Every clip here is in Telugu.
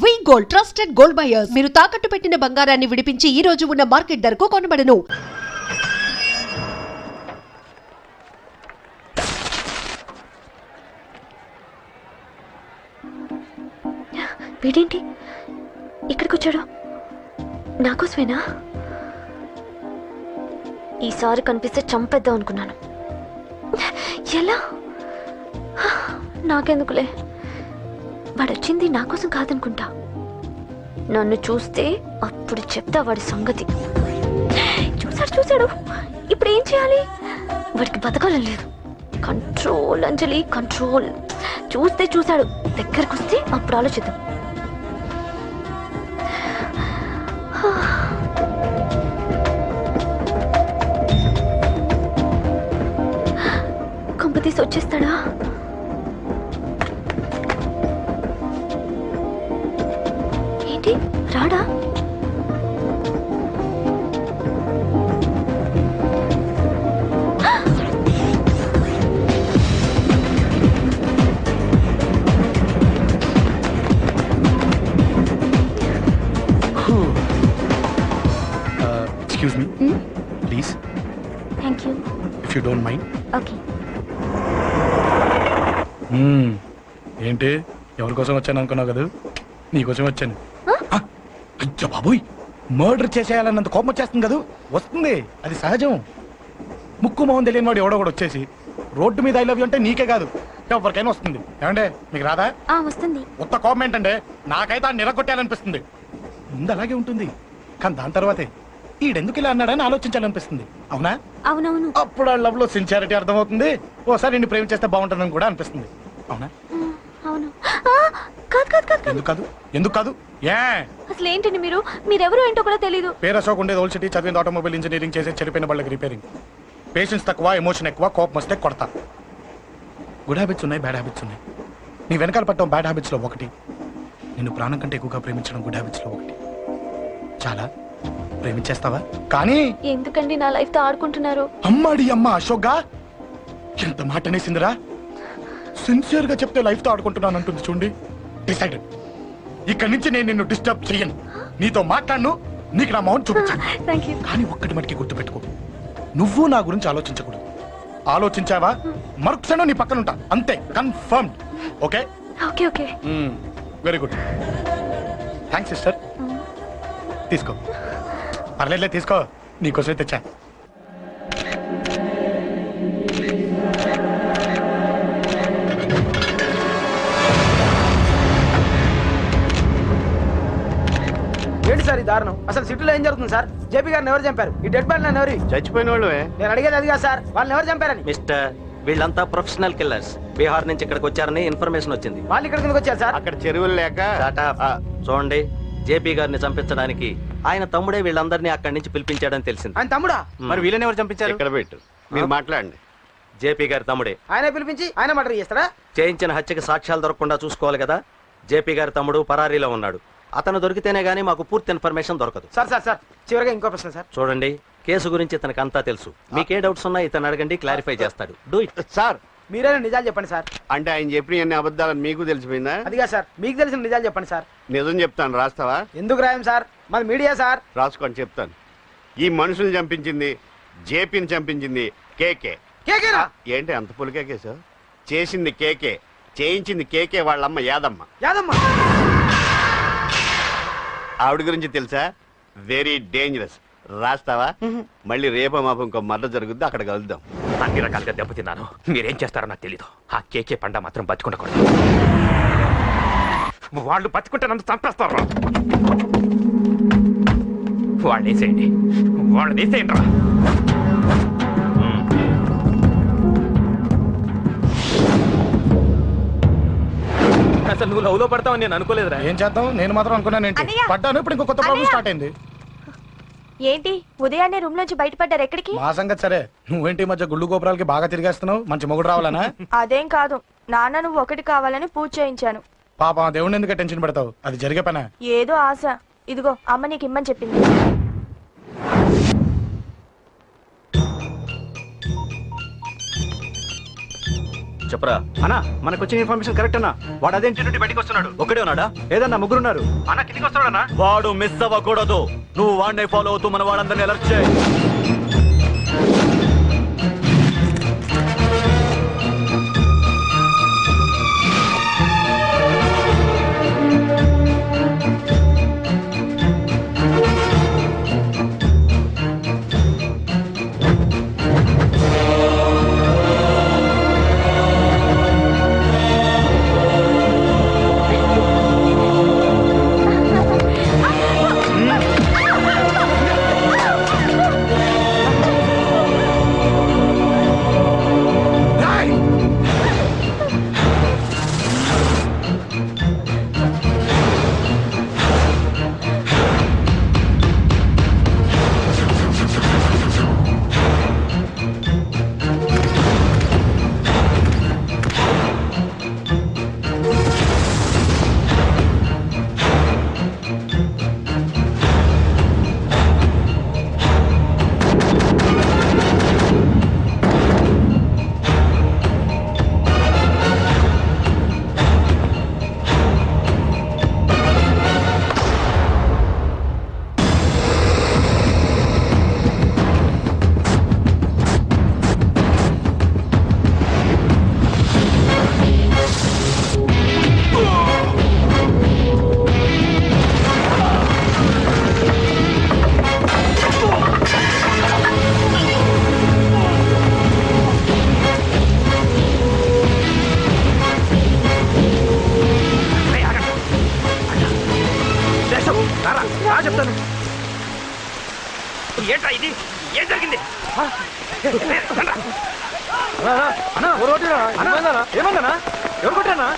వి గోల్డ్ ట్రస్టెడ్ గోల్డ్ బయర్స్. మీరు తాకట్టు పెట్టిన బంగారాన్ని విడిపించి ఈ రోజు ఉన్న మార్కెట్ ధరకు కొనబడను. వీడేంటి ఇక్కడికి వచ్చాడు? నాకోసమేనా? ఈసారి కనిపిస్తే చంపేద్దాం అనుకున్నాను. ఎలా? నాకెందుకులే, వాడొచ్చింది నా కోసం కాదనుకుంటా. నన్ను చూస్తే అప్పుడు చెప్తా వాడి సంగతి. చూశాడు. ఇప్పుడు ఏం చేయాలి? వాడికి బతకాలని లేదు. కంట్రోల్ అంజలి, కంట్రోల్. చూశాడు, దగ్గరకు వస్తే అప్పుడు ఆలోచిద్దాం. కంపతీసి వచ్చేస్తాడా? ఏంటి రాడా? Excuse me, please. Thank you. If you don't mind. Okay. ఏంటి ఎవరి కోసం వచ్చాను అనుకున్నావు కదా? నీకోసం వచ్చాను. అయ్యో బాబోయ్, మర్డర్ చేసేయాలన్నంత కోపం వచ్చేస్తుంది కదా? వస్తుంది, అది సహజం. ముక్కు మొహం తెలియని వాడు ఎవడో కూడా వచ్చేసి రోడ్డు మీద ఐ లవ్ యూ అంటే నీకే కాదు ఎవరికైనా వస్తుంది. ఏమంటే మీకు రాదా? వస్తుంది. కొత్త కోపం ఏంటంటే నాకైతే ఆ నిరగొట్టాలనిపిస్తుంది. ముందు అలాగే ఉంటుంది, కానీ దాని తర్వాతే ఈడెందుకు ఇలా అన్నాడని ఆలోచించాలనిపిస్తుంది. అవునా? అవునవును. అప్పుడు ఆ లవ్ లో సిన్సియారిటీ అర్థమవుతుంది. ఓసారి నిన్ను ప్రేమించేస్తే బాగుంటుందని కూడా అనిపిస్తుంది. అవునా? అవును. కాదు. ఎందుకు కాదు? ఏ అసలు ఏంటండి మీరెవరు ఏంటో కూడా తెలీదు. పేరు అశోక్, ఉండేది ఓల్డ్ సిటీ, చదివింది ఆటోమొబైల్ ఇంజనీరింగ్, చేసే చెడిపోయిన బళ్ళకి రిపేరింగ్. పేషెన్స్ తక్కువ, ఎమోషన్ ఎక్కువ, కోపం వస్తే కొడతా. గుడ్ హ్యాబిట్స్ ఉన్నాయి, బ్యాడ్ హ్యాబిట్స్ ఉన్నాయి. నీ వెనకాల పట్టడం బ్యాడ్ హ్యాబిట్స్ లో ఒకటి, నిన్ను ప్రాణం కంటే ఎక్కువగా ప్రేమించడం గుడ్ హ్యాబిట్స్ లో ఒకటి. చాలా ప్రేమించేస్తావా? కానీ ఎందుకండి నా లైఫ్ తో ఆడుకుంటున్నారు? అమ్మాడి అమ్మ అశోక్ గా ఎంత మాట అనేసిందిరా. సిన్సియర్ గా చెప్తే లైఫ్ తో ఆడుకుంటున్నాను అంటుంది చూడండి. డిసైడెడ్, ఇక్కడి నుంచి నేను నిన్ను డిస్టర్బ్ చెయ్యను. నీతో మాట్లాడను, నీకు నా మౌన్ చూపించాను. కానీ ఒక్కటి మటుకి గుర్తుపెట్టుకో, నువ్వు నా గురించి ఆలోచించకూడదు. ఆలోచించావా మరుక్షణం నీ పక్కన ఉంటా, అంతే. Confirmed. Okay? Okay. Very good. Thanks sister. తీసుకో, పర్లేదులే, తీసుకో, నీకోసమే తెచ్చా. ఏంటి సార్ ఈ దారుణం? అసలు సిటీలో ఏం జరుగుతుంది సార్? జేపీ గారిని ఎవరు చంపారు? ఈ డెడ్ బాడీ ఎవరు? చచ్చిపోయిన వాళ్ళు. నేను అడిగేది అది కాదు సార్, వాళ్ళని ఎవరు చంపారని. మిస్టర్, వీళ్ళంతా ప్రొఫెషనల్ కిల్లర్స్. బీహార్ నుంచి ఇక్కడికి వచ్చారని ఇన్ఫర్మేషన్ వచ్చింది. వాళ్ళు ఇక్కడికి ఎందుకు వచ్చారు సార్? అక్కడ చెరువులు లేక. చూడండి, జేపీ గారిని చంపించడానికి ఆయన తమ్ముడే వీళ్ళందరినీ అక్కడి నుంచి పిలిపించాడని తెలిసింది. ఆయన తమ్ముడా? మరి వీళ్ళని ఎవరు చంపించారు? ఇక్కడ పెట్టు, మీరు మాట్లాడండి. జేపీ గారి తమ్ముడే. ఆయన పిలిపించి ఆయన మర్డర్ చేస్తారా? చేయించిన హత్యకి సాక్ష్యాలు దొరకకుండా చూసుకోవాలి కదా. జేపీ గారి తమ్ముడు పరారీలో ఉన్నాడు. అతను దొరికితేనే గానీ మాకు పూర్తి ఇన్ఫర్మేషన్ దొరకదు. సార్ చివరిగా ఇంకో ప్రశ్న సార్. చూడండి, కేసు గురించి ఇతనికి అంతా తెలుసు. మీకే డౌట్స్ ఉన్నా ఇతను అడగండి, క్లారిఫై చేస్తాడు. Do it. సార్ మీరైనా నిజాలు చెప్పండి సార్. అంటే ఆయన చెప్పిన అన్ని అబద్ధాలని మీకు తెలిసిపోయిందా? అదిగా సార్, మీకు తెలిసిన నిజాలు చెప్పండి సార్. నిజం చెప్తాను, రాస్తావా? ఎందుకు రాయం సార్, మాది మీడియా సార్. రాసుకోండి, చెప్తాను. ఈ మనుషుల్ని చంపించింది, జేపీని చంపించింది కేకే. కేకేనా? ఏంటి అంత పులికేకేసావు? చేసింది కేకే, చేయించింది కేకే వాళ్ళమ్మ యాదమ్మ. ఆవిడ గురించి తెలుసా? Very dangerous. రాస్తావా? మళ్ళీ రేప మాపం ఇంకో మర్డర్ జరుగుద్ది, అక్కడ కలుద్దాం. అన్ని రకాలుగా దెబ్బతిన్నాను. మీరేం చేస్తారో నాకు తెలీదు. ఆ కేకే పండ మాత్రం బతుకుండకూడదు. వాళ్ళు బతుకుంటే నన్ను చంపేస్తారు. వాళ్ళని వేసేయండి రా. అసలు నువ్వు లవ్ లో పడతావని నేను అనుకోలేదురా. ఏం చేద్దాం, నేను మాత్రం అనుకున్నాను. పడ్డాను, ఇప్పుడు ఇంకో కొత్త ప్రాబ్లం స్టార్ట్ అయింది. ఏంటి ఉదయాన్నే రూమ్ నుంచి బయటపడ్డారు? ఎక్కడికి? మా సంగతి సరే, నువ్వేంటి మధ్య గుళ్ళు గోపురాలకి బాగా తిరిగేస్తున్నావు? మంచి మొగుడు రావాలనా? అదేం కాదు నాన్న, నువ్వు ఒకటి కావాలని పూజ చేయించాను. పాప దేవుడిని ఎందుకు టెన్షన్ పెడతావు? అది జరిగే పనా? ఏదో ఆశ. ఇదిగో అమ్మ నీకు ఇమ్మని చెప్పింది. చెప్పరా. అన్నా మనకు వచ్చిన ఇన్ఫర్మేషన్ కరెక్ట్ అన్నా. వాడు అదే ఇంటి నుండి బయటకు వస్తున్నాడు. ఒక్కడే ఉన్నాడా? ఏదన్నా ముగ్గురున్నారు. అన్న కిందికి వస్తాడన్నా. వాడు మిస్ అవ్వకూడదు. నువ్వు వాడిని ఫాలో అవుతూ మన వాళ్ళందరినీ అలర్ట్ చేయి. చెప్తాను. ఏంట్రా ఇది? ఏం జరిగింది? ఏమన్నా ఎవరు కొట్టానా?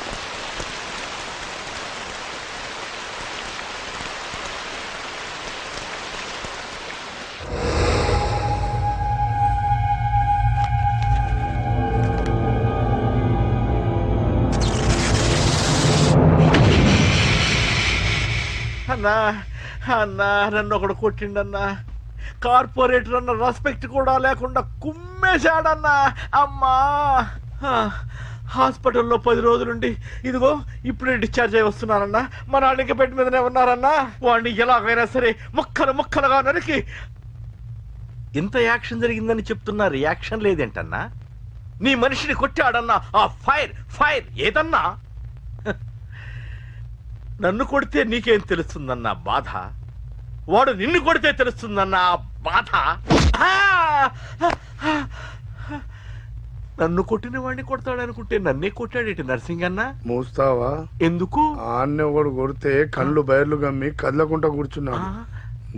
అన్నా అన్నా నన్ను ఒకడు కొట్టిండన్నా. కార్పొరేటర్ అన్న రెస్పెక్ట్ కూడా లేకుండా కుమ్మేశాడన్నా. అమ్మా హాస్పిటల్లో 10 రోజులుండి ఇదిగో ఇప్పుడే డిశ్చార్జ్ అయి వస్తున్నానన్నా. మా నాన్న ఇంకా బెడ్ మీదనే ఉన్నారన్నా. వాడిని ఎలాగైనా సరే ముక్కలు ముక్కలుగా నరికి. ఇంత యాక్షన్ జరిగిందని చెప్తున్నా, రియాక్షన్ లేదేంటన్నా? నీ మనిషిని కొట్టాడన్నా. ఆ ఫైర్ ఫైర్ ఏదన్నా? నన్ను కొడితే నీకేం తెలుస్తుందన్న బాధ, వాడు నిన్ను కొడితే తెలుస్తుందన్న బాధ. నన్ను కొట్టిన వాడిని కొడతాడనుకుంటే నన్నే కొట్టాడేటి నర్సింగ్ అన్న. మూస్తావా? ఎందుకు? ఆన్నే ఒకడు కొడితే కళ్ళు బయర్లు గమ్మి కదలకుండా కూర్చున్నాడు.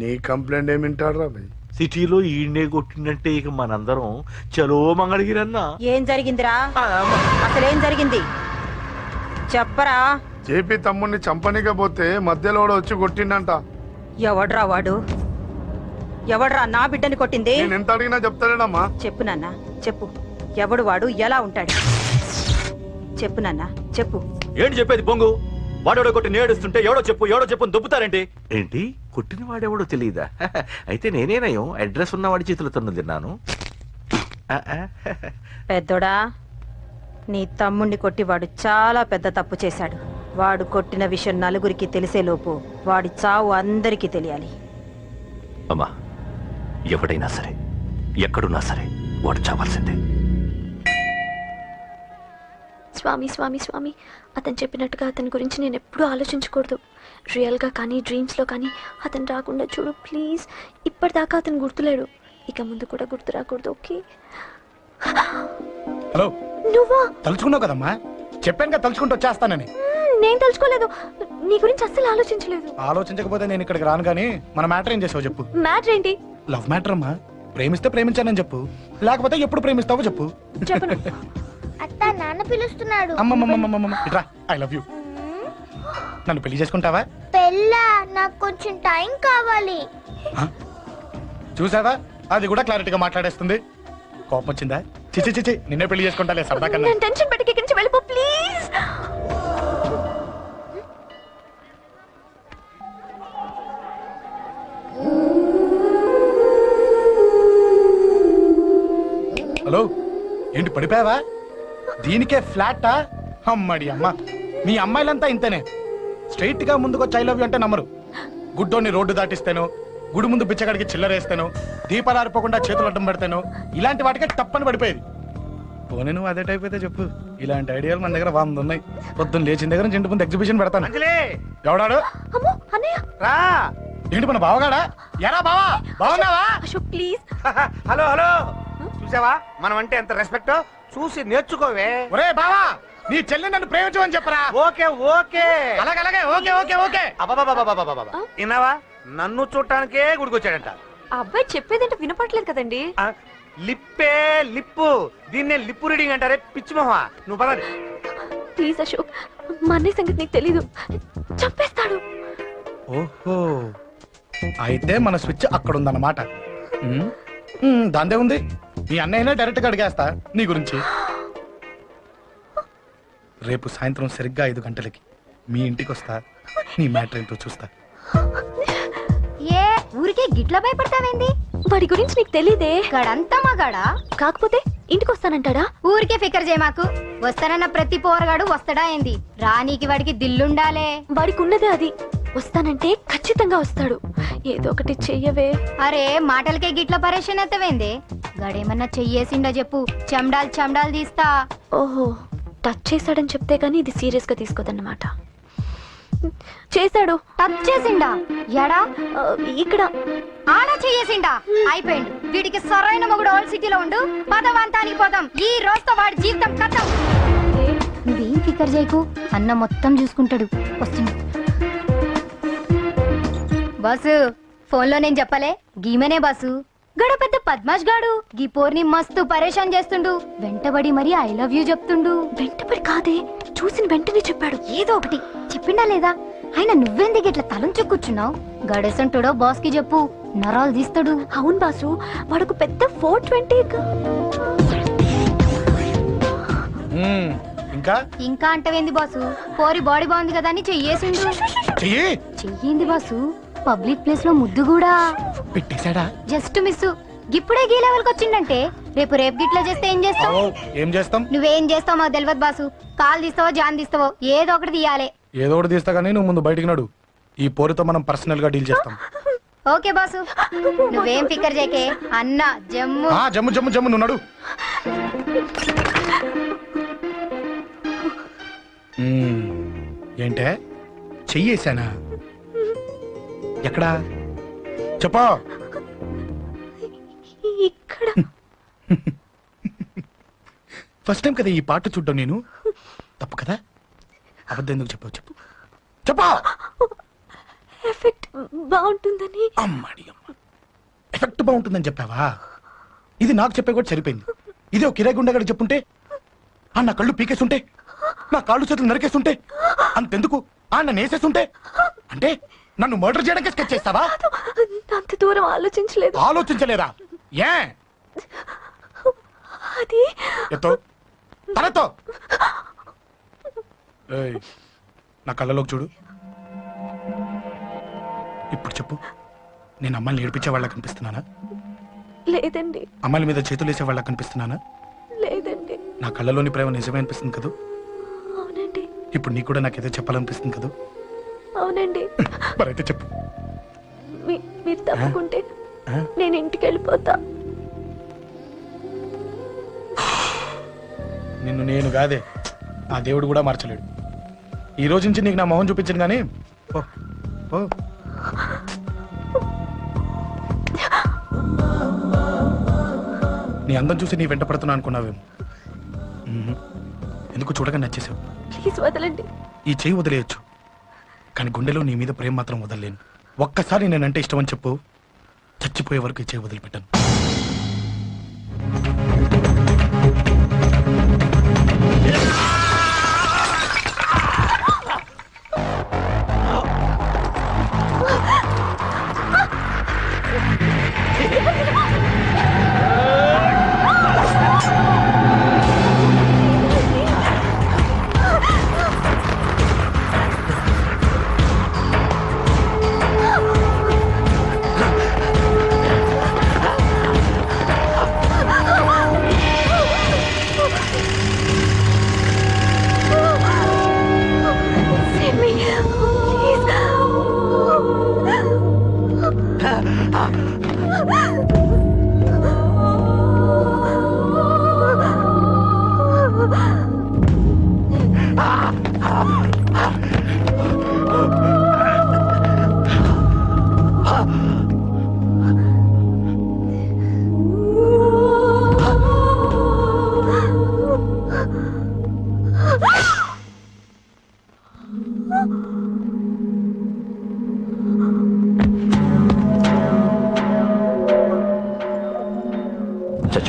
నీ కంప్లైంట్ ఏమింటారా భయ్? సిటీలో ఈయనే కొట్టిందంటే ఇక మనందరం చలో మంగళగిరన్నా. ఏం జరిగిందిరా? అసలేం జరిగింది చెప్పరా? జేపీ తమ్ముడిని చంపనిగా పోతే మధ్యలో వచ్చి కొట్టిండంట. ఎవడ్రా వాడు? ఎవడ్రా నా బిడ్డని కొట్టింది? నేను ఎంత అడిగినా చెప్తాడేనమ్మా. చెప్పు నాన్న చెప్పు. ఎవడు వాడు? ఎలా ఉంటాడు? చెప్పు నాన్న చెప్పు. ఏంటి చెప్పేది బొంగు? వాడెవడో కొట్టి నేడుస్తుంటే ఎవడో చెప్పు దొబ్బుతారేంటి? ఏంటి కొట్టిన వాడెవడో తెలియదా? అయితే నేనేనయం అడ్రస్ ఉన్నవాడి చేతులు తన్ను తిన్నాను. పెద్దోడా, నీ తమ్ముణ్ణి కొట్టి వాడు చాలా పెద్ద తప్పు చేశాడు. వాడు కొట్టిన విషయం నలుగురికి తెలిసేలోపు వాడి చావు అందరికీ తెలియాలి. అమ్మా, ఎవడైనా సరే ఎక్కడున్నా సరే వాడు చావాల్సిందే. స్వామి స్వామి స్వామి, అతను చెప్పినట్టుగా అతని గురించి నేను ఎప్పుడూ ఆలోచించకూడదు. రియల్గా కానీ డ్రీమ్స్లో కానీ అతను రాకుండా చూడు ప్లీజ్. ఇప్పటిదాకా అతను గుర్తులేడు, ఇక ముందు కూడా గుర్తు రాకూడదు. ఓకే? హలో, నువ్వా? తలుచుకున్నావు కదమ్మా, చెప్పాను కదా తలుచుకుంటూ వచ్చేస్తానని. నేను తలుచుకోలేదు, నీ గురించి అస్సలు ఆలోచించలేదు. ఆలోచించకపోతే నేను ఇక్కడికి రాను. కానీ మన మ్యాటర్ ఏం చేసావు చెప్పు. మ్యాటర్ ఏంటి? లవ్ మ్యాటర్ అమ్మా. ప్రేమిస్తే ప్రేమించానని చెప్పు, లేకపోతే ఎప్పుడు ప్రేమిస్తావో చెప్పు. చెప్పను. అత్త, నాన్న పిలుస్తున్నాడు. అమ్మమ్మమ్మమ్మమ్మ ఇట్రా, ఐ లవ్ యూ. నన్ను పెళ్లి చేసుకుంటావా? పెళ్ళా? నాకు కొంచెం టైం కావాలి. చూసావా, అది కూడా క్లారిటీగా మాట్లాడేస్తుంది. కోపం వచ్చిందా? చిచి చిచి, నిన్నే పెళ్లి చేసుకుంటాలే సరదా కన్నా. నేను టెన్షన్ పెట్టి ఇక్కడి నుంచి వెళ్ళిపో ప్లీజ్. హలో, ఏంటి పడిపోయావా? దీనికే ఫ్లాటా? అమ్మడి అమ్మ, మీ అమ్మాయిలంతా ఇంతనే. స్ట్రైట్ గా ముందుకొచ్చి ఐ లవ్ యూ అంటే నమ్మరు. గుడ్డోని రోడ్డు దాటిస్తాను, గుడి ముందు బిచ్చగాడికి చిల్లరేస్తాను, దీపాలు ఆరిపోకుండా చేతులు అడ్డం పెడతాను, ఇలాంటి వాటికే తప్పని పడిపోయేది. పోనీ నువ్వు అదే టైప్ అయితే చెప్పు, ఇలాంటి ఐడియాలు మన దగ్గర 100 ఉన్నాయి. పొద్దున్న లేచిన దగ్గర నుంచి ఇంటి ముందు ఎగ్జిబిషన్ పెడతాను. ఎవడాడు? రా. ఏంటి మన బావగాడా? ఎరా బావా, బాగున్నావా? అశోక్ ప్లీజ్. హలో హలో, చూసావా మనం అంటే ఎంత రెస్పెక్ట్? చూసి నేర్చుకోవే. ఒరే బావా, నీ చెల్లి నన్ను ప్రేమించమని చెప్పరా. ఓకే ఓకే, అలాగే ఓకే ఓకే ఓకే. అబ్బా విన్నావా, నన్ను చూడటానికే గుడికొచ్చాడంట. ఆ అబ్బాయి చెప్పేదంటే వినపట్లేదు కదండి. లిప్పే లిప్పు, దీన్నే లిప్పు రీడింగ్ అంటారే పిచ్చి మొహ. నువ్వు పదండి. ప్లీజ్ అశోక్, మా అన్నయ్య సంగతి నీకు తెలీదు, చంపేస్తాడు. ఓహో, అయితే మన స్విచ్ అక్కడ ఉందన్నమాట. దాందే ఉంది, మీ అన్నయ్యనే డైరెక్ట్ గా అడిగేస్తా నీ గురించి. రేపు సాయంత్రం సరిగ్గా 5 గంటలకి మీ ఇంటికి వస్తా, నీ మ్యాటర్ ఏంటో చూస్తా. ఏ ఊరికే గిట్ల భయపడతావేంది? వాడి గురించి నీకు తెలీదే. గడంతా మగాడా? కాకపోతే ఇంటికి వస్తానంటాడా? ఊరికే ఫికర్ చేయమాకు. వస్తానన్న ప్రతి పోరగాడు వస్తాడా ఏంది? రానీకి వాడికి దిల్లుండాలే. వాడికి ఉన్నదే అది. వస్తానంటే ఖచ్చితంగా వస్తాడు. ఏదో ఒకటి చెయ్యవే. అరే మాటలకే గిట్ల పరేషన్ అవుతావేంది? గడేమన్నా చెయ్యేసిండా చెప్పు, చెమ్డాల్ తీస్తా. ఓహో, టచ్ చేశాడని చెప్తే గానీ ఇది సీరియస్ గా తీసుకోదన్నమాట. చేశాడు. టచ్ చేసిండా? ఎడా? ఇక్కడ. ఆడా చెయ్యేసిండా? అయిపోయిండు. వీడికి సరైన మొగుడు ఓల్డ్ సిటీలో ఉండు. పదవంతానికి పోదాం. ఈ రోజుతో వాడి జీవితం కథం. నువ్వేం ఫికర్ చేయకు, అన్న మొత్తం చూసుకుంటాడు. వస్తుంది బాసు. ఫోన్ లో నేను చెప్పలే, గీమనే బాసు. గడ పెద్ద పద్మాష్ గాడు గీ పోర్ని మస్తు పరేషాన్ చేస్తుండు. వెంటబడి మరి ఐ లవ్ యూ చెప్తుండు. వెంటబడి కాదే, చూసిన వెంటనే చెప్పాడు. ఏదో ఒకటి చెప్పిండా లేదా? ఆయన నువ్వెందుకు ఇట్లా తలంచు కూర్చున్నావు? గడేసంటుడో బాస్ కి చెప్పు, నరాలు తీస్తాడు. అవును బాసు, వాడుకు పెద్ద 420. ఇంకా అంటవేంది బాసు? పోరి బాడీ బాగుంది కదా అని చెయ్యేసిండు. చెయ్యింది బాసు. పబ్లిక్ ప్లేస్ లో ముద్దు కూడా పెట్టేశాడా? Just miss. ఇప్పుడే గీ లెవెల్ కి వచ్చిండంటే రేపు గిట్లా చేస్తే ఏం చేస్తావు? ఏం చేస్తాం? నువ్వేం చేస్తావు మాకు తెలియదు బాసు. కాల్ తీస్తావో జాన్ తీస్తావో ఏదో ఒకటి తీయాలి. ఏదో ఒకటి తీస్తా కానీ నువ్వు ముందు బయటికి నడు. ఈ పోరుతో మనం పర్సనల్ గా డీల్ చేస్తాం. ఓకే బాసు, నువ్వేం ఫికర్ చేయకే. అన్న జమ్ము జమ్ము జమ్ము జమ్ము, నువ్వు నడు. ఏంటే చెయ్యేశానా? ఎక్కడా చెప్పా? ఇక్కడ. ఫస్ట్ టైం కదా ఈ పాట చూడ్డం నేను. తప్పు కదా? అబద్ధం ఎందుకు చెప్పావు? చెప్పు చెప్పా. ఎఫెక్ట్ బాగుంటుందని. అమ్మాడి అమ్మ, ఎఫెక్ట్ బాగుంటుందని చెప్పావా? ఇది నాకు చెప్పే కూడా సరిపోయింది. ఇది ఒక కిరాయి గుండెగాడికి చెప్పుంటే, నా కళ్ళు పీకేస్తుంటే, నా కాళ్ళు చేతులు నరికేస్తుంటే, అంతెందుకు నన్ను వేసేస్తుంటే, అంటే నన్ను మర్డర్ చేయడానికి స్కెచ్ చేస్తావా? అంత దూరం ఆలోచించలేదు. ఆలోచించలేదా? ఏ అది ఎత్తో తలతో నా కళ్ళలోకి చూడు. ఇప్పుడు చెప్పు, నేను అమ్మాయిని ఏడిపించే వాళ్ళ కనిపిస్తున్నానా? లేదండి. అమ్మాయిల మీద చేతులు వేసే వాళ్ళ కనిపిస్తున్నానా? లేదండి. నా కళ్ళలోని ప్రేమ నిజమే అనిపిస్తుంది కదా? అవునండి. ఇప్పుడు నీకు కూడా నాకేదో చెప్పాలనిపిస్తుంది కదా? అవునండి. మరైతే చెప్పు. మీరు తప్పుకుంటే నేను ఇంటికి వెళ్ళిపోతా. నిన్ను నేను కాదే, ఆ దేవుడు కూడా మార్చలేడు. ఈ రోజు నుంచి నీకు నా మొహం చూపించను కానీ నీ అందం చూసి నీ వెంట పడుతున్నా అనుకున్నావేమో. ఎందుకు చూడగా నచ్చేసావు. ప్లీజ్ వదలండి. ఈ చెయ్యి వదిలేయచ్చు, కానీ గుండెలో నీ మీద ప్రేమ మాత్రం వదలలేను. ఒక్కసారి నేనంటే ఇష్టం అని చెప్పు, చచ్చిపోయే వరకు ఈ చెయ్యి వదిలిపెట్టాను.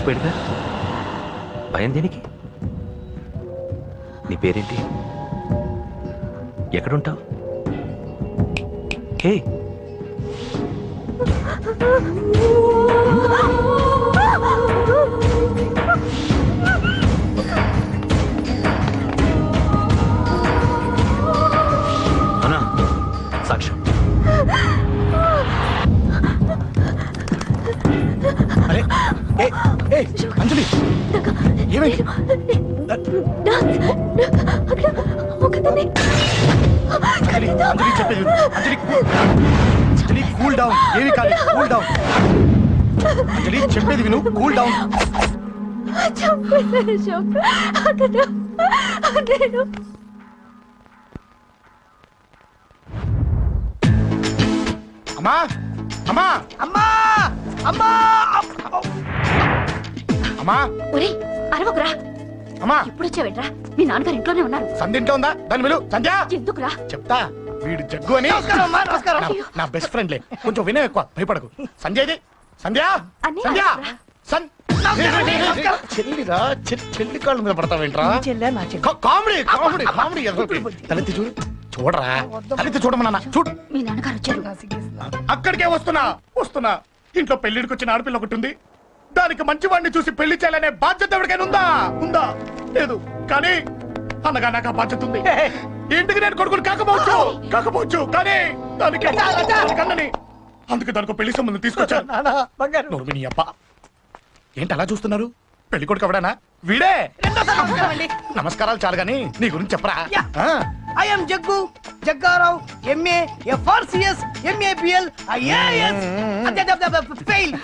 తెలిసిపోయాడుగా, భయం దేనికి? నీ పేరేంటి? ఎక్కడుంటావు? హే, అన్నా, సాక్ష్యం. అరే అంజలి ఏమైంది? అంజలి అంజలి చెప్పేది విను. అంజలి కూల్ డౌన్. ఏమి కాదు, కూల్ డౌన్. అంజలి చెప్పేది విను, కూల్ డౌన్. అమ్మా అమ్మా అమ్మా అమ్మా అమ్మా ఒరే అరవకురా, అమ్మా ఇప్పుడు వచ్చావేట్రా? మీ నాన్నగారు ఇంట్లోనే ఉన్నారు. సంధ్య ఇంట్లో ఉందా? దాన్ని విలు. సంధ్య ఎందుకురా? చెప్తా. వీడు జగ్గు అని నమస్కారం. నా బెస్ట్ ఫ్రెండ్లే, కొంచెం వినే ఎక్కువ, భయపడకు. సంధ్యది సంధ్య అన్నయ్య, సంధ్య నమస్కారం. చెల్లిరా, చెల్లి కాళ్ళ మీద పడతావేంట్రా? చెల్లె నా చెల్లి. కామెడీ కామెడీ కామెడీ తలెత్తి చూడు, చూడరా, తలెత్తి చూడమన్నా, చూడు. మీ నాన్నగారు వచ్చారు. అక్కడికే వస్తున్నా. ఇంట్లో పెళ్లిడికి వచ్చిన ఆడపిల్ల ఒకటి ఉంది. దానికి మంచి వాడిని చూసి పెళ్లి చేయాలనే బాధ్యత ఎవరికైనా ఉందా? లేదు. కానీ అనగా నాకు ఆ బాధ్యత ఉంది. ఇంటికి నేను కొడుకుని కాకపోవచ్చు కానీ దానికి కన్నని, అందుకే దానికి పెళ్లి సంబంధం తీసుకొచ్చాను. నోర్మిని అప్ప, ఏంటి అలా చూస్తున్నారు? పెళ్లి కొడుకు ఎవడానా? వీడే. నమస్కారాలు చాలు గాని నీ గురించి చెప్పరా. I'm Jaggu Jaggarao, MA FRCS MABL IAS.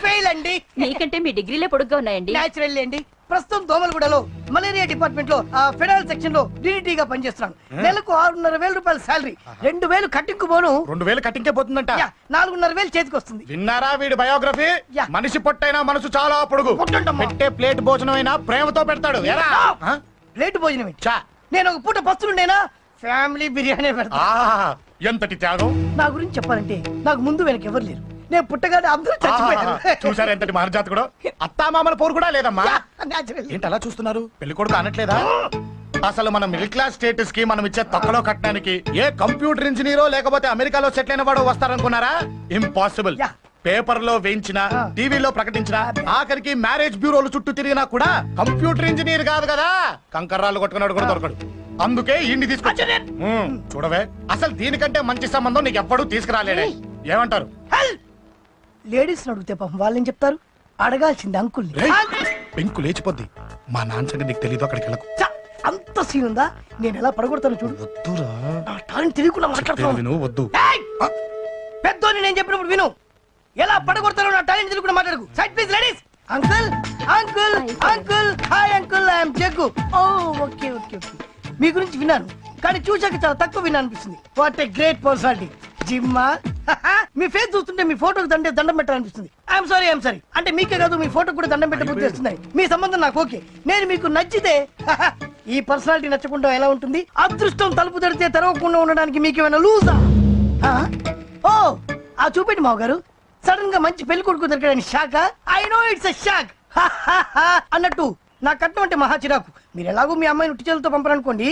Fail అండి. మీకంటే మీ డిగ్రీలే పొడుగ్గా ఉన్నాయండి. న్యాచురల్ అండి. ప్రస్తుతం దోమలగూడలో మలేరియా డిపార్ట్మెంట్ లో ఫెడరల్ సెక్షన్ లో DDT గా పనిచేస్తున్నాను. నెలకు 6,500 రూపాయల శాలరీ, 2,000 కట్టింగ్ పోను. 2,000 కట్టింకే పోతుందంట. 4,500 చేతికి వస్తుంది. విన్నారా వీడి బయోగ్రఫీ? మనిషి పొట్టైనా మనసు చాలా పొడుగు. పెట్టే ప్లేట్ భోజనం అయినా ప్రేమతో పెడతాడు. ప్లేట్ భోజనం ఏంటి? నేను ఒక పూట పస్తులుండేనా ఫ్యామిలీ బిర్యానీ పెడతా. ఎంతటి త్యాగం! నా గురించి చెప్పాలంటే నాకు ముందు వెనక ఎవరు లేరు. నేను పుట్టగానే అందరూ చచ్చిపోయారు. చూసారు ఎంతటి మహర్జాత్ కూడా. అత్తామామల పోరు కూడా లేదమ్మా. Naturally. ఏంటి అలా చూస్తున్నారు? పెళ్లి కొడుకు అనట్లేదా? అసలు మన మిడిల్ క్లాస్ స్టేటస్ కి మనం ఇచ్చే తక్కువలో కట్టడానికి ఏ కంప్యూటర్ ఇంజనీరో లేకపోతే అమెరికాలో సెటిల్ అయిన వాడు వస్తారనుకున్నారా? ఇంపాసిబుల్. పేపర్ లో వేయించిన, టీవీలో ప్రకటించిన, ఆఖరికి మ్యారేజ్ బ్యూరోలు చుట్టూ తిరిగినా కూడా కంప్యూటర్ ఇంజనీర్ కాదు కదా, కంకర్రాలు కొట్టుకున్నాడు కూడా దొరకడు. అందుకే ఇండి తీసుకొచ్చా. చూడవే, అసలు దీనికంటే మంచి సంబంధం నీకు ఎప్పుడూ తీసుకురాలేడే. ఏమంటారు? లేడీస్ అడిగితే పాపం వాళ్ళేం చెప్తారు? అడగాల్సింది అంకుల్. పెంకు లేచిపోద్ది. మా నాన్న సంగతి నీకు తెలీదు, అక్కడికి వెళ్ళకు. అంత సీన్ ఉందా? నేను ఎలా పడగొడతాను చూడు. వద్దురా, నా టాలెంట్ తెలియకుండా మాట్లాడుతున్నాను. విను, వద్దు. పెద్దోని నేను చెప్పినప్పుడు విను. ఎలా పడగొడతారో నా టాలెంట్ తెలియకుండా మాట్లాడకు. Side please ladies. Uncle uncle uncle, hi uncle, I'm Jaggu. Oh okay okay okay. మీ గురించి విన్నాను కానీ చూశాక చాలా తక్కువ విన్నాను అనిపిస్తుంది. What a great personality. జిమ్మా, మీ ఫేస్ చూస్తుంటే మీ ఫోటోకి దండం పెట్టాలనిపిస్తుంది. ఐఎమ్ సారీ అంటే మీకే కాదు, మీ ఫోటో కూడా దండం పెట్టబుద్ధి వస్తున్నాయి. మీ సంబంధం నాకు ఓకే. నేను మీకు నచ్చితే ఈ పర్సనాలిటీ నచ్చకుండా ఎలా ఉంటుంది? అదృష్టం తలుపు తెరితే తెరవకుండా ఉండడానికి మీకేమైనా లూజా? ఓ ఆ చూపెట్టి మావు గారు, సడన్ గా మంచి పెళ్లి కొడుకు దొరకడానికి shock. I know it's a shock. అన్నట్టు నా కట్నం అంటే మహా చిరాకు. మీరు ఎలాగో మీ అమ్మాయిని ఉట్టి చేతులతో పంపరనుకోండి,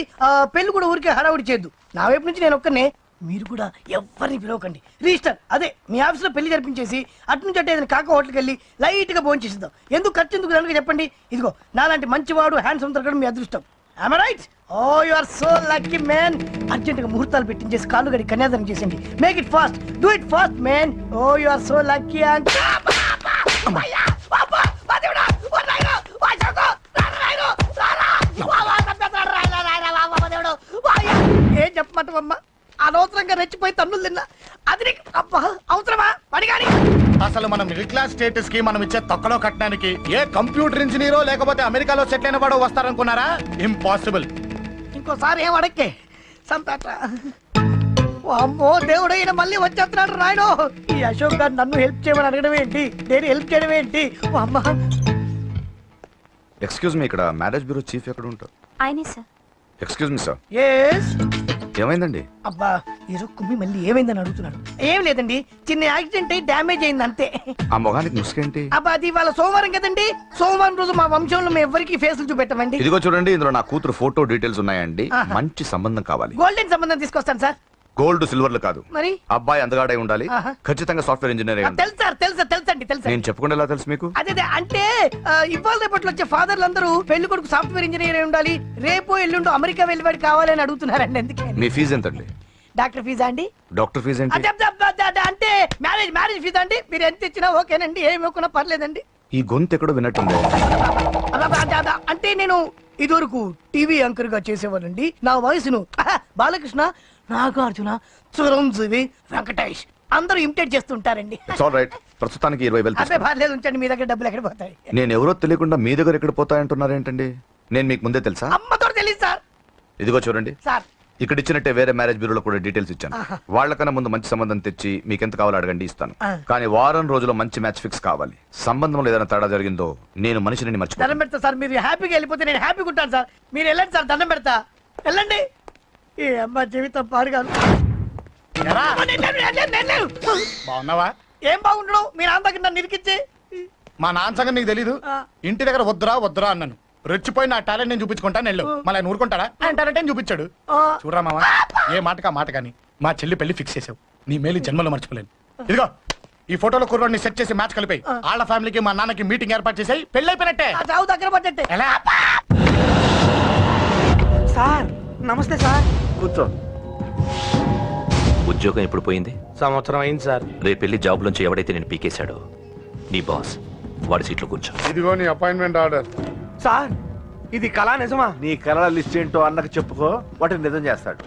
పెళ్లి కూడా ఊరికే హడావుడి చేయొద్దు. నా వైపు నుంచి నేను ఒక్కనే, మీరు కూడా ఎవరిని పిలవకండి. రిజిస్టర్ అదే మీ ఆఫీస్ లో పెళ్లి జరిపించేసి అటు నుంచి అంటే ఏదైనా కాక హోటల్కి వెళ్ళి లైట్ గా భోజనం చేసిద్దాం. ఎందుకు ఖర్చు ఎందుకు దానికి చెప్పండి. ఇదిగో నాలాంటి మంచివాడు హ్యాండ్సమ్ దొరకడం మీ అదృష్టం. Am I right? Oh, you are so lucky, man. Urgent గా ముహూర్తాలు పెట్టించేసి కాళ్ళు గడి కన్యాదానం చేసేయండి. Make it fast, do it fast, man. Oh you are so lucky. ఏం చెప్పమంటావమ్మా? అనవసరంగా రెచ్చిపోయి తన్నులు తిన్నా. అది నీకు అబ్బా అవసరమా? పడిగాని అసలు మన మిడిల్ క్లాస్ స్టేటస్ కి మనం ఇచ్చే తక్కువలో కట్టడానికి ఏ కంప్యూటర్ ఇంజనీరో లేకపోతే అమెరికాలో సెటిల్ అయిన వాడు వస్తారనుకున్నారా? ఇంపాసిబుల్. ఇంకోసారి ఏం అడక్కే సంపేట. అమ్మో దేవుడు, ఈయన మళ్ళీ వచ్చేస్తున్నాడు రాయడు. ఈ అశోక్ గారు నన్ను హెల్ప్ చేయమని అడగడం ఏంటి, నేను హెల్ప్ చేయడం ఏంటి? అమ్మ ఎక్స్క్యూజ్ మీ, ఇక్కడ మ్యారేజ్ బ్యూరో చీఫ్ ఎక్కడ ఉంటారు? ఆయనే sir. Excuse me sir. Yes ఏమైందండి? అబ్బా ఈరోజు కుమ్మి మళ్ళీ ఏమైందని అడుగుతున్నాడు. ఏం లేదండి, చిన్న యాక్సిడెంట్ అయి డ్యామేజ్ అయింది అంతే. ఆ మొగానికి ముసుకేంటి? అబ్బా అది ఇవాళ సోమవారం కదండి, సోమవారం రోజు మా వంశంలో మేము ఎవరికి ఫేసులు చూపెట్టమండి. ఇదిగో చూడండి, ఇందులో నా కూతురు ఫోటో డీటెయిల్స్ ఉన్నాయండి. మంచి సంబంధం కావాలి. గోల్డెన్ సంబంధం తీసుకొస్తాను సార్. గోల్డ్ సిల్వర్లు కాదు, మరి అబ్బాయి అందగాడై ఉండాలి. ఆహా. ఖచ్చితంగా సాఫ్ట్వేర్ ఇంజనీర్ అయి ఉండాలి. తెలుసు సార్, తెలుసండి తెలుసు. నేను చెప్పకుండా ఎలా తెలుసు మీకు? అదే అంటే ఇవాళ రేపట్లో వచ్చే ఫాదర్లు అందరూ పెళ్లి కొడుకు సాఫ్ట్వేర్ ఇంజనీర్ అయి ఉండాలి, రేపు ఎల్లుండు అమెరికా వెళ్ళివాడు కావాలని అడుగుతున్నారండి. అందుకే మీ ఫీజు ఎంతండి? డాక్టర్ ఫీజా అండి? డాక్టర్ ఫీజు ఏంటి? అంటే మ్యారేజ్ ఫీజా అండి. మీరు ఎంత ఇచ్చినా ఓకేనండి, ఏమి ఇవ్వకున్నా పర్లేదండి. ఈ గొంతు ఎక్కడో విన్నట్టుంది. అంటే నేను ఇదివరకు టీవీ యాంకర్ గా చేసేవాడండి. నా వయసును బాలకృష్ణ, నాగార్జున, చిరంజీవి, వెంకటేష్ అందరూ ఇమిటేట్ చేస్తుంటారండి. It's all right. ప్రస్తుతానికి 20,000 అదే పర్లేదు, ఉంచండి. మీ దగ్గర డబ్బులు ఎక్కడ పోతాయి? నేను ఎవరో తెలియకుండా మీ దగ్గర ఎక్కడ పోతాయంటున్నారేంటండి? నేను మీకు ముందే తెలుసా? అమ్మతో తెలియదు సార్. ఇదిగో చూడండి సార్, ఇక్కడ ఇచ్చినట్టే వేరే మ్యారేజ్ బ్యూరోలో కూడా డీటెయిల్స్ ఇచ్చాను. వాళ్ళకన్నా ముందు మంచి సంబంధం తెచ్చి మీకు ఎంత కావాలో అడగండి, ఇస్తాను. కానీ వారం రోజుల్లో మంచి మ్యాచ్ ఫిక్స్ కావాలి. సంబంధంలో ఏదైనా తేడా జరిగిందో నేను మనిషిని మర్చిపోతాను. దండం పెడతా సార్. మీరు హ్యాపీగా వెళ్ళిపోతే నేను హ్యాపీగా ఉంటాను సార్. మీరు వెళ్ళండి సార్, దండం పెడతా. వెళ్ళండి. ఈ అమ్మ జీవితం పాడుగాను. బాగున్నావా? ఏం బాగుండడం, మీ నాన్న దగ్గర నన్ను ఇరికిచ్చి. మా నాన్న సంగతి నీకు తెలీదు. ఇంటి దగ్గర వద్దురా అన్నాను. రెచ్చిపోయి నా టాలెంట్ నేను చూపించుకుంటాను. వెళ్ళు. మళ్ళీ ఆయన ఊరుకుంటాడా? ఆయన టాలెంట్ చూపించాడు. చూడరా మామ, ఏ మాటకా మాట కానీ మా చెల్లి పెళ్లి ఫిక్స్ చేసావు. నీ మేలు జన్మలో మర్చిపోలేను. ఇదిగో ఈ ఫోటోలో కుర్రోడిని సెట్ చేసి మ్యాచ్ కలిపాయి. వాళ్ళ ఫ్యామిలీకి మా నాన్నకి మీటింగ్ ఏర్పాటు చేసాయి. పెళ్లి అయిపోయినట్టే. చావు దగ్గర పడ్డట్టే. ఎలా? సార్ నమస్తే సార్. కూర్చో. ఉద్యోగం ఎప్పుడు పోయింది? సంవత్సరం అయింది సార్. రేపు వెళ్ళి జాబ్ నుంచి ఎవడైతే నేను పీకేశాడో నీ బాస్ వాడి సీట్లో కూర్చో. ఇదిగో నీ అపాయింట్మెంట్ ఆర్డర్. సార్ ఇది కళా నిజమా? నీ కళల లిస్ట్ ఏంటో అన్నకు చెప్పుకో, వాటిని నిజం చేస్తాడు.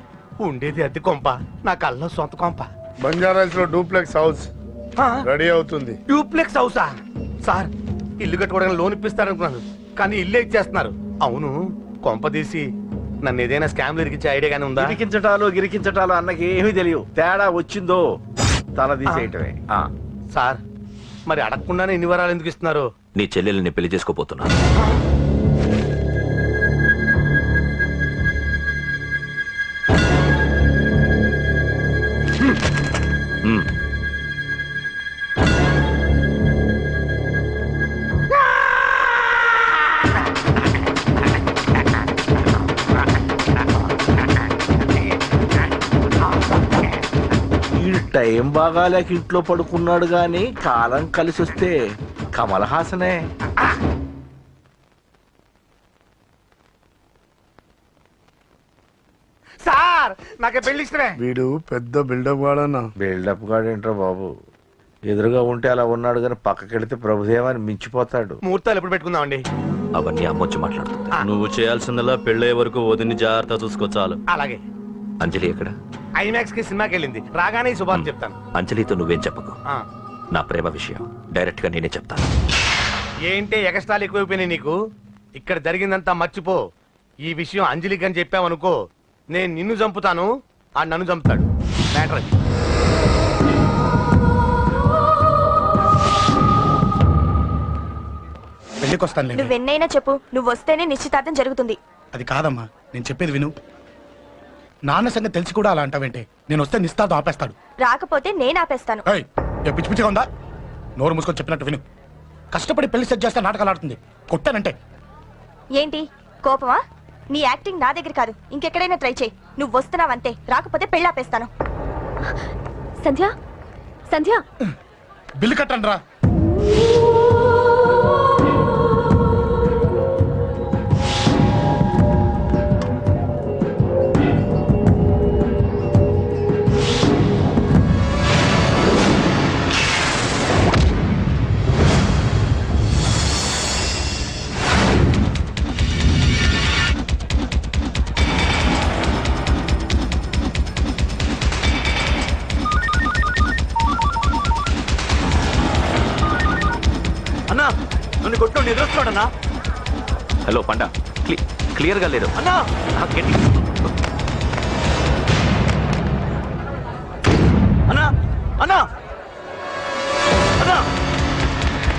ఉండేది అద్దె కొంప, నా కళ్ళలో సొంత కొంప. బంజారాస్ లో డూప్లెక్స్ హౌస్ రెడీ అవుతుంది. డూప్లెక్స్ హౌసా? సార్ ఇల్లు కట్టుకోవడానికి లోన్ ఇప్పిస్తారనుకున్నాను, కానీ ఇల్లే ఇచ్చేస్తున్నారు. అవును, కొంప తీసి నన్ను ఏదైనా స్కామ్ ఇరికించే ఐడియా గానీ ఉందా? గిరికించటాలు అన్నకి ఏమీ తెలియదు. తేడా వచ్చిందో తల తీసేయటమే. సార్ మరి అడగకుండానే ఇన్ని వరాలు ఎందుకు ఇస్తున్నారు? నీ చెల్లెల్ని పెళ్లి చేసుకోపోతున్నా. టైం బాగాలేక ఇంట్లో పడుకున్నాడు గాని కాలం కలిసి వస్తే కమల్ హాసనే. సార్ నాకే పెళ్లి ఇష్టమే. వీడు పెద్ద బిల్డప్ వాడన్నా. బిల్డప్ గాడేంట్రా బాబు, ఎదురుగా ఉంటే అలా ఉన్నాడు కానీ పక్కకెడితే ప్రభుదేవాన్ని మించిపోతాడు. ముహూర్తాలు ఎప్పుడు పెట్టుకుందామండి? అవన్నీ అమ్మొచ్చి మాట్లాడుతుంది. నువ్వు చేయాల్సిందల్లా పెళ్ళయ్యే వరకు వదిని జాగ్రత్త చూసుకో చాలు. అలాగే. అంజలి ఎక్కడ? ఐమాక్స్ కి సినిమాకి వెళ్ళింది. రాగానే శుభాన్ని చెప్తాను. అంజలితో నువ్వేం చెప్పకు. నా ప్రేమ విషయం డైరెక్ట్ గా నేనే చెప్తాను. ఏంటి ఎగస్ట్రాలు ఎక్కువైపోయినాయి నీకు? ఇక్కడ జరిగిందంతా మర్చిపో. ఈ విషయం అంజలికి అని చెప్పావనుకో, నేను నిన్ను చంపుతాను, ఆ నన్ను చంపుతాడు. మ్యాటర్ అది. పెళ్లికి వస్తాను. నువ్వెన్నైనా చెప్పు, నువ్వు వస్తేనే నిశ్చితార్థం జరుగుతుంది. అది కాదమ్మా, నేను చెప్పేది విను. నాన్న సంగతి తెలిసి కూడా అలా అంటావేంటే? నేను వస్తే నిస్తాతో ఆపేస్తాడు. రాకపోతే నేను ఆపేస్తాను. పిచ్చి పిచ్చిగా ఉందా? నోరు మూసుకొని చెప్పినట్టు విను. కష్టపడి పెళ్లి సెట్ చేస్తే నాటకాలు ఆడుతుంది. కొట్టానంటే ఏంటి కోపమా? నీ యాక్టింగ్ నా దగ్గర కాదు, ఇంకెక్కడైనా ట్రై చేయి. నువ్వు వస్తున్నావంతే, రాకపోతే పెళ్ళి ఆపేస్తాను. సంధ్య, సంధ్య, బిల్లు కట్టండి రా. హలో పండా, క్లియర్ గా లేదు అన్నా. అన్నా అన్నా అన్నా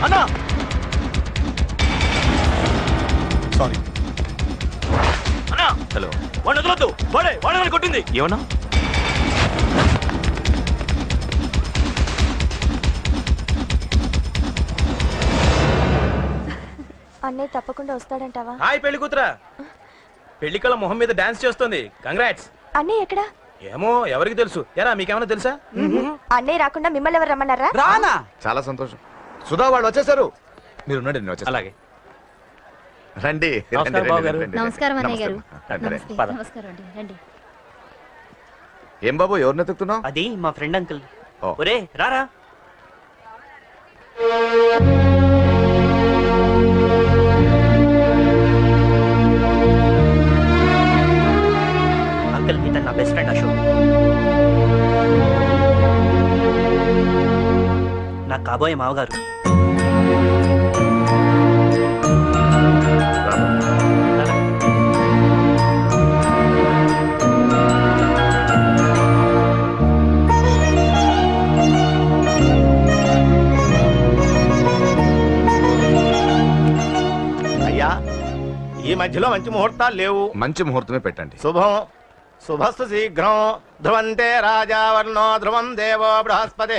అన్నా సారీ అన్నా. హలో, వాడిని వదలొద్దు. వాడే కొట్టింది. వచ్చింది. ఏమన్నా అన్నయ్య తప్పకుండా వస్తాడంటావా? హాయ్ పెళ్లి కూతురా. పెళ్లి కళ మొహం మీద డాన్స్ చేస్తుంది. కంగ్రాట్స్. అన్నయ్య ఎక్కడా? ఏమో ఎవరికి తెలుసు. ఎరా మీకేమైనా తెలుసా? అన్నయ్య రాకుండా మిమ్మల్ని ఎవరు రమ్మన్నారా? రానా? చాలా సంతోషం. సుధా వాళ్ళు వచ్చేసారు. మీరు ఉండండి, నేను వచ్చేస్తాను. అలాగే. రండి. నమస్కారం బాబు గారు. నమస్కారం అన్నయ్య గారు. రండి. పద. నమస్కారం అండి, రండి. ఏం బాబు, ఎవరిని ఎత్తుకుతున్నావు? అది మా ఫ్రెండ్ అంకుల్. ఓ. ఒరే రారా. అంకుల్ ఇతను నా బెస్ట్ ఫ్రెండ్ అశోక్. నా కాబోయే మావగారు. అయ్యా ఈ మధ్యలో మంచి ముహూర్తాలు లేవు. మంచి ముహూర్తమే పెట్టండి. శుభం శుభస్తు శీఘ్రం. ధ్రువంతే రాజా వర్ణో ధ్రువం దేవో బృహస్పతి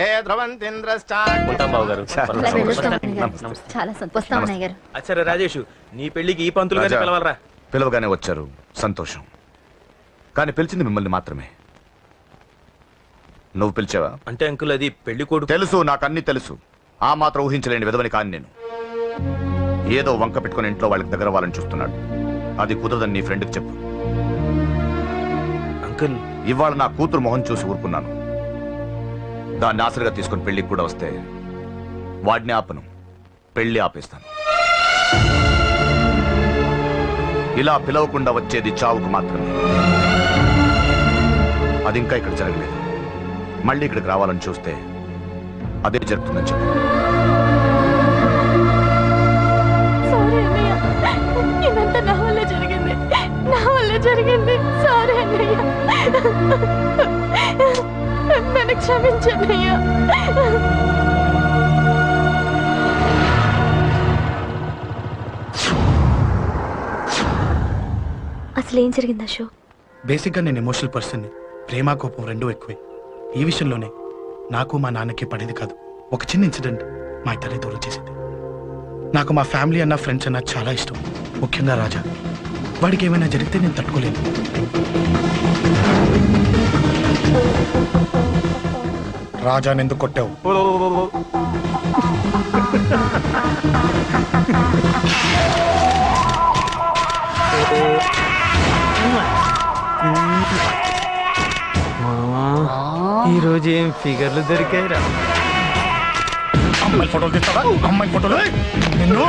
ఉంటాం బాబు గారు. అలా వెళ్ళొస్తాం అన్నయ్య గారు. చాలా సంతోషం అన్నయ్య గారు. అచ్చరే రాజేష్, నీ పెళ్లికి ఈ పంతులుగానే రాజా, పిలవాలరా. పిలవగానే వచ్చారు, సంతోషం. కానీ పిలిచింది మిమ్మల్ని మాత్రమే. నువ్వు పిలిచావా? అంటే అంకుల్ అది పెళ్లి కొడుకు. తెలుసు, నాకు అన్ని తెలుసు. ఆ మాత్రం ఊహించలేని విధవని కాని నేను. ఏదో వంక పెట్టుకుని ఇంట్లో వాళ్ళకి దగ్గర వాళ్ళని చూస్తున్నాడు. అది కుదరదని నీ ఫ్రెండ్కి చెప్పు. అంకుల్ ఇవాళ నా కూతురు మొహం చూసి ఊరుకున్నాను. దాన్ని ఆసరిగా తీసుకుని పెళ్లికి కూడా వస్తే వాడిని ఆపను, పెళ్లి ఆపేస్తాను. ఇలా పిలవకుండా వచ్చేది చావుకు మాత్రమే. అది ఇంకా ఇక్కడ జరగలేదు. మళ్ళీ ఇక్కడికి రావాలని చూస్తే అదే జరుగుతుందని చెప్పు. సారీ అన్నయ్య, ఇదంతా నా వల్ల జరిగింది. నా వల్ల జరిగింది. సారీ అన్నయ్య, నన్ను క్షమించన్నయ్య. అసలు ఏం జరిగింది అశోక్? బేసిక్గా నేను ఎమోషనల్ పర్సన్ని. ప్రేమ కోపం రెండూ ఎక్కువే. ఈ విషయంలోనే నాకు మా నాన్నకి పడేది కాదు. ఒక చిన్న ఇన్సిడెంట్ మా ఇద్దరిని దూరం చేసింది. నాకు మా ఫ్యామిలీ అన్న ఫ్రెండ్స్ అన్న చాలా ఇష్టం, ముఖ్యంగా రాజా. వాడికి ఏమైనా జరిగితే నేను తట్టుకోలేను. రాజాని ఎందుకు కొట్టావు? ఈ రోజు ఏం ఫిగర్లు దొరికాయిరా. అమ్మాయి ఫోటోలు తీస్తావా? అమ్మాయి ఫోటోలు నిన్ను.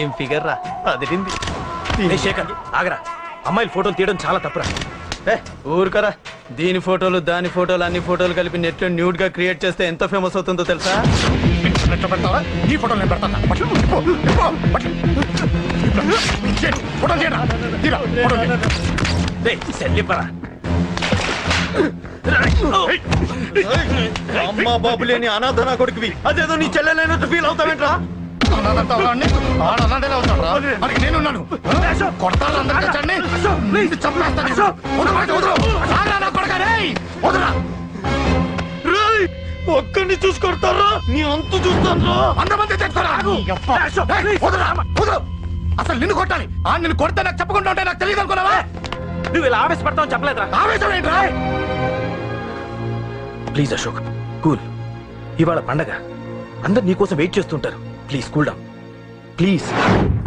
ఏం ఫిగర్ రా, అదిరింది. శేఖర్ ఆగరా, అమ్మాయిల ఫోటోలు తీయడం చాలా తప్పురా. ఊరుకరా, దీని ఫోటోలు దాని ఫోటోలు అన్ని ఫోటోలు కలిపి నెట్ లో న్యూడ్ గా క్రియేట్ చేస్తే ఎంత ఫేమస్ అవుతుందో తెలుసా? నెట్లో పెడతావా? ఈ ఫోటోలు నేను పెడతాను. ఫోటోలు తీయరా, తీరా ఫోటోలు. సెల్లిపరా. అమ్మా బాబు లేని అనాథనా కొడుకువి, అదేదో నీ చెల్లెలైనట్టు ఫీల్ అవుతావేంట్రా? నేనున్నాను. కొడతాను అందరికీ చండి. చంపేస్తాను. ఒక్కడిని చూసుకొడతారా? నీ అంతు చూస్తాను. అంతమంది అసలు నిన్ను కొట్టాలి. నిన్ను కొడితే నాకు చెప్పకుండా ఉంటే నాకు తెలియదు అనుకున్నావా? నువ్వు ఇలా ఆవేశపడతావు చెప్పలేదురా. ఆవేశం ఏంట్రా? Please Ashok, cool. ఇవాళ పండగ, అందరు నీకోసం వెయిట్ చేస్తుంటారు. Please cool down please.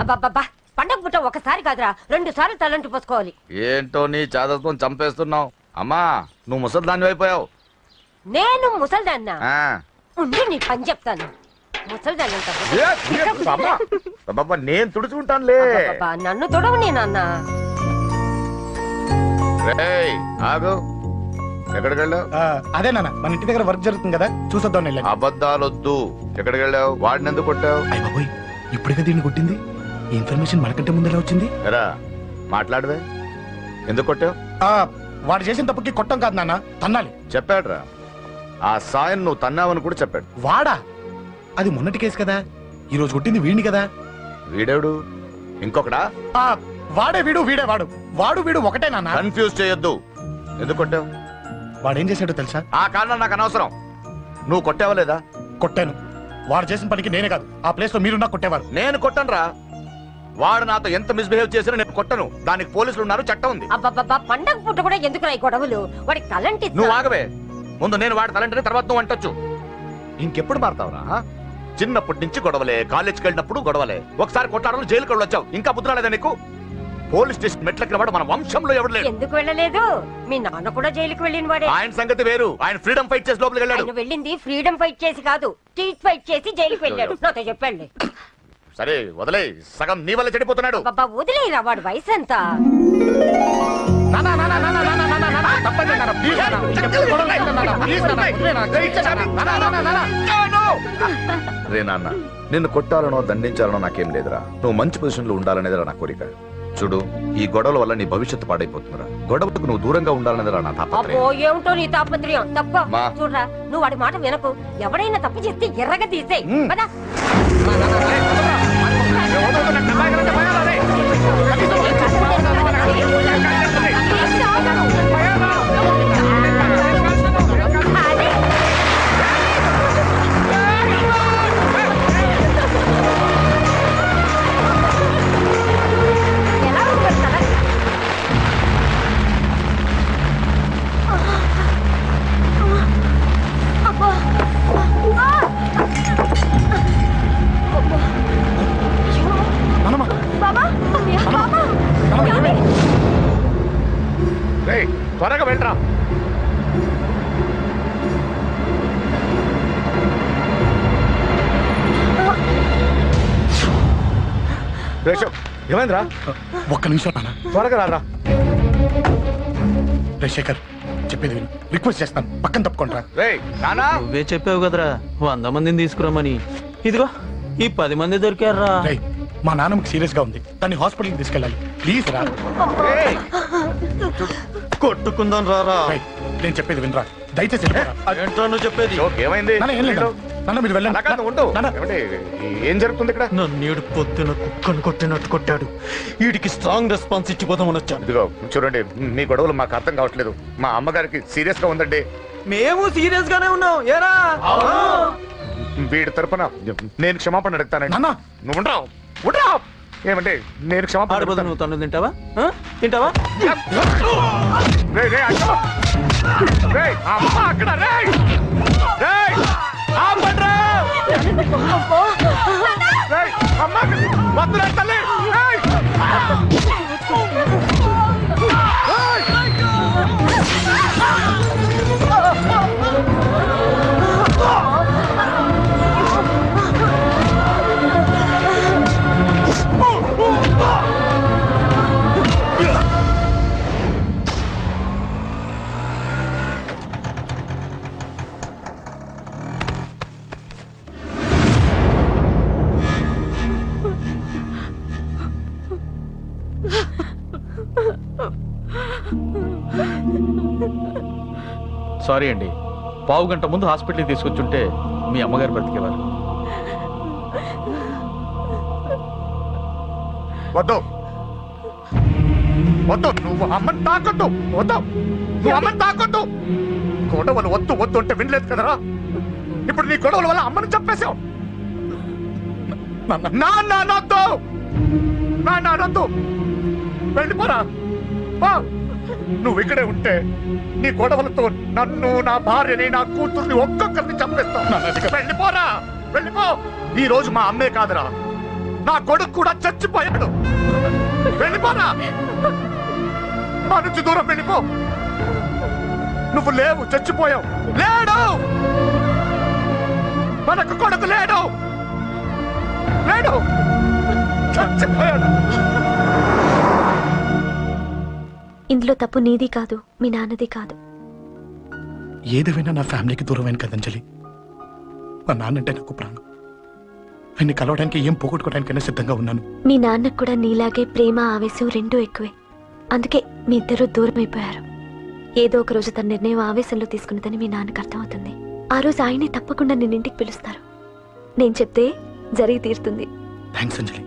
అబ్బబ్బబ్బా, పండగ పుట్ట ఒకసారి కాదురా, 2 సార్లు తలంటి పోసుకోవాలి. ఏంటో నీ చాదత్వం చంపేస్తున్నావు. అమ్మా, నువ్వు ముసలిదాన్ని అయిపోయావు. నేను ముసల్దాన్నా? ఉండి నీ పని చెప్తాను. ముసల్దాన్ని నేను తుడుచుకుంటానులే. నన్ను తొడవు నేనన్నా. ఆగు, ఎక్కడికి వెళ్ళావు? అదే నాన్న, మన ఇంటి దగ్గర వర్క్ జరుగుతుంది కదా, చూసొద్దాం. అబద్ధాలొద్దు. ఎక్కడికి వెళ్ళావు? వాడిని ఎందుకు కొట్టావు? అయ్య బాబోయ్, ఇప్పుడుగా దీన్ని కొట్టింది. ఈ ఇన్ఫర్మేషన్ మనకంటే ముందు ఎలా వచ్చింది? ఎరా మాట్లాడవే, ఎందుకు కొట్టావు? వాడు చేసిన తప్పుకి కొట్టం కాదు నాన్న, తన్నాలి. చెప్పాడురా, ఆ సాయం నువ్వు తన్నావని కూడా చెప్పాడు. వాడా? అది మొన్నటి కేసు కదా, ఈ రోజు కొట్టింది వీడిని కదా. వీడేవుడు? ఇంకొకడా? వాడే వీడు వీడే వాడు వాడు వీడు ఒకటే నాన్న. కన్ఫ్యూజ్ చేయొద్దు. ఎందుకు కొట్టావు? వాడేం చేశాడో తెలుసా? ఆ కారణం నాకు అనవసరం. నువ్వు కొట్టావా లేదా? కొట్టాను. వాడు చేసిన పనికి నేనే కాదు, ఆ ప్లేస్ లో మీరు నాకు కొట్టేవారు. నేను కొట్టను రా. వాడు నాతో ఎంత మిస్బిహేవ్ చేసినా నేను కొట్టను. దానికి పోలీసులు ఉన్నారు, చట్టం ఉంది. అబ్బబ్బబ్బా, పండగ పూట కూడా ఎందుకు రాయి గొడవలు? వాడికి తలంటి నువ్వు ఆగవే. ముందు నేను వాడి తలంటే తర్వాత నువ్వు అంటొచ్చు. ఇంకెప్పుడు మారుతావురా? చిన్నప్పటి నుంచి గొడవలే, కాలేజ్కి వెళ్ళినప్పుడు గొడవలే. ఒకసారి కొట్లాడలు జైలుకి వెళ్ళొచ్చావు. ఇంకా బుద్ధి రాలేదా నీకు? పోలీస్ స్టేషన్ మెట్లకి వాడు మన వంశంలో ఎవరు లేడు. ఎందుకు వెళ్ళలేదు? మీ నాన్న కూడా జైలుకి వెళ్ళిన వాడే. ఆయన సంగతి వేరు. ఆయన ఫ్రీడమ్ ఫైట్ చేసి లోపలికి వెళ్ళాడు. ఆయన వెళ్ళింది ఫ్రీడమ్ ఫైట్ చేసి కాదు, స్ట్రీట్ ఫైట్ చేసి జైలుకి వెళ్ళాడు. నాతో చెప్పండి. సరే వదిలే, సగం నీ వల్ల చెడిపోతున్నాడు. బాబా వదిలేరా, వాడు వయసు ఎంత? రే నాన్న, నిన్ను కొట్టాలనో దండించాలనో నాకేం లేదురా. నువ్వు మంచి పొజిషన్ లో ఉండాలనేదిరా నా కోరిక. చూడు, ఈ గొడవల వల్ల నీ భవిష్యత్తు పాడైపోతుందిరా. గొడవకు నువ్వు దూరంగా ఉండాలనేదిరా నా తాపత్రయం. అబ్బో, ఏమిటో నీ తాపత్రయం. తప్ప మా. చూడరా, నువ్వు వాడి మాట వినకు. ఎవడైనా తప్పు చేస్తే ఎర్రగా తీసేయ్. పద. త్వరగా వెళ్ళరా. ఏమైందిరా? ఒక్క నిమిషం నాన్న, త్వరగా రారా. రే శేఖర్, చెప్పేది విను. రిక్వెస్ట్ చేస్తాను, పక్కన తప్పుకుంటా. నువ్వే చెప్పావు కదరా 100 మందిని తీసుకురామని. ఇదిగో ఈ 10 మంది దొరికారా. మా నాన్నకి సీరియస్ గా ఉంది, దాన్ని హాస్పిటల్కి తీసుకెళ్ళాలి. ప్లీజ్ రా. కొట్టుకుందాం రారా. నేను చెప్పేది వినరా, దయచేసి ఏంట్రా నువ్వు చెప్పేది? ఏమైంది? నాన్న మీరు వెళ్ళండి. ఏం జరుగుతుంది ఇక్కడ? నన్ను పొద్దున కుక్కను కొట్టినట్టు కొట్టాడు. వీడికి స్ట్రాంగ్ రెస్పాన్స్ ఇచ్చిపోదామని వచ్చాను. ఇదిగో చూడండి, మీ గొడవలు మాకు అర్థం కావట్లేదు. మా అమ్మగారికి సీరియస్ గా ఉందండి. మేము సీరియస్ గానే ఉన్నాం. ఏరా వీడి తరపున నేను క్షమాపణ అడుగుతానండి. నువ్వు ఉండరావు. ఏమంటే నేను క్షమాపణ నువ్వు తను తింటావా? తింటావా? సారీ అండి, పావు గంట ముందు హాస్పిటల్కి తీసుకొచ్చుంటే మీ అమ్మగారు బ్రతికేవారు. వద్దు వద్దు, నువ్వు అమ్మని తాకొద్దు. వద్దు, నువ్వు అమ్మని తాకొద్దు. గొడవలు వద్దు వద్దు అంటే వినలేదు కదరా. ఇప్పుడు నీ గొడవల వల్ల అమ్మని చంపేశావు. నాన్నొద్దు, వెళ్ళిపోరా. నువ్వు ఇక్కడే ఉంటే నీ గొడవలతో నన్ను, నా భార్యని, నా కూతుర్ని ఒక్కొక్కరిని చంపేస్తావు. వెళ్ళిపోరా, వెళ్ళిపో. ఈ రోజు మా అమ్మే కాదురా, నా కొడుకు కూడా చచ్చిపోయాడు. వెళ్ళిపోరా, మా నుంచి దూరం వెళ్ళిపో. నువ్వు లేవు, చచ్చిపోయావు. లేడు, మనకు కొడుకు లేడు, లేడు, చచ్చిపోయాడు. ఇందులో తప్పు నీది కాదు, మీ నాన్నది కాదు. ఏదేమైనా నా ఫ్యామిలీకి దూరమైన కదా అంజలి. మా నాన్నంటే నాకు ప్రాణం. ఆయన్ని కలవడానికి ఏం పోగొట్టుకోవడానికైనా సిద్ధంగా ఉన్నాను. మీ నాన్నకు కూడా నీలాగే ప్రేమ, ఆవేశం రెండూ ఎక్కువే. అందుకే మీ ఇద్దరు దూరం అయిపోయారు. ఏదో ఒక రోజు తన నిర్ణయం ఆవేశంలో తీసుకున్నదని మీ నాన్నకు అర్థమవుతుంది. ఆ రోజు ఆయనే తప్పకుండా నిన్నింటికి పిలుస్తారు. నేను చెప్తే జరిగి తీరుతుంది. థ్యాంక్స్ అంజలి.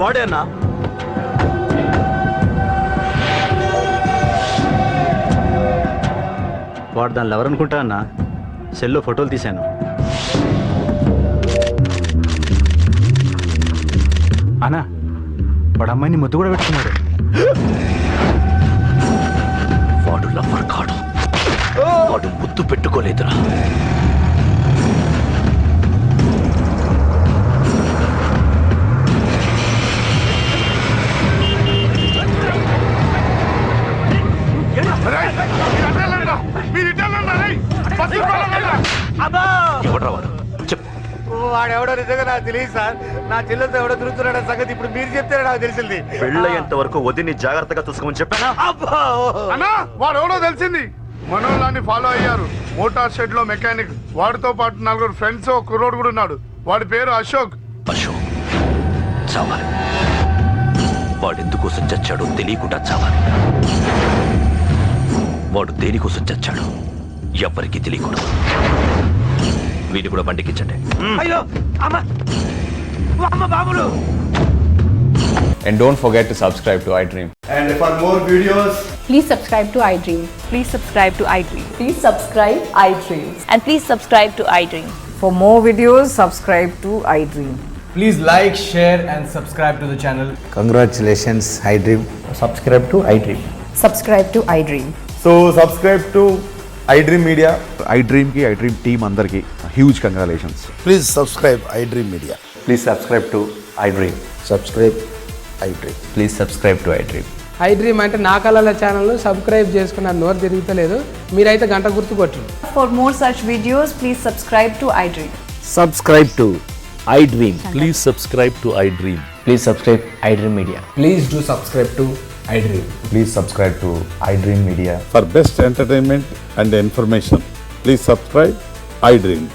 వాడే అన్నా. వాడు దానిలో ఎవరనుకుంటా అన్న సెల్లో ఫోటోలు తీశాను. అన్నా వాడు అమ్మాయిని ముద్దు కూడా పెట్టుకున్నాడు. వాడు లవ్వర్ కాడు, వాడు ముద్దు పెట్టుకోలేదురా. ఎవడ్రా వాడు? చెప్పు. వాడెవడో నిజంగా నాకు తెలియదు సార్. నా చెల్లెలతో ఎవడో తిరుగుతున్నాడ సంగతి ఇప్పుడు మీరు చెప్తే నాకు తెలిసింది. పెళ్ళయ్యేంత వరకు వదిని జాగ్రత్తగా చూసుకోమని చెప్పానా? అన్నా వాడు ఎవడో తెలిసింది. మనోళ్ళని ఫాలో అయ్యారు. మోటార్ షెడ్ లో మెకానిక్. వాడితో పాటు 4 ఫ్రెండ్స్, ఒక కుర్రోడు కూడా ఉన్నాడు. వాడి పేరు అశోక్. అశోక్ చావాలి. వాడు ఎందుకోసం చచ్చాడో తెలియకుండా చావాలి. వాడు దేనికోసం చచ్చాడో ఎవ్వరికీ తెలియకూడదు. వీడిని కూడా బండికించండి. అయ్యో అమ్మ అమ్మ బాబులు. And don't forget to subscribe to iDream. And for more videos, please subscribe to iDream. Please subscribe to iDream. Please subscribe iDream. And please subscribe to iDream. For more videos, subscribe to iDream. Please like, share and subscribe to the channel. Congratulations, iDream. Subscribe to iDream. Subscribe to iDream. So subscribe to iDream Media. iDream ki iDream team andarki huge congratulations. please subscribe iDream Media. Please subscribe to iDream. Subscribe iDream. Please subscribe to iDream. iDream అంటే నా కళల ఛానల్ సబ్స్క్రైబ్ చేసుకున్న నోరు తిరుగుతలేదు. మీరైతే గంట గుర్తు కొట్టండి. For more such videos, please subscribe to iDream. Subscribe to iDream. Please subscribe to iDream. Please subscribe iDream Media. Please do subscribe to iDream. Please subscribe to iDream Media. For best entertainment and information, please subscribe iDream.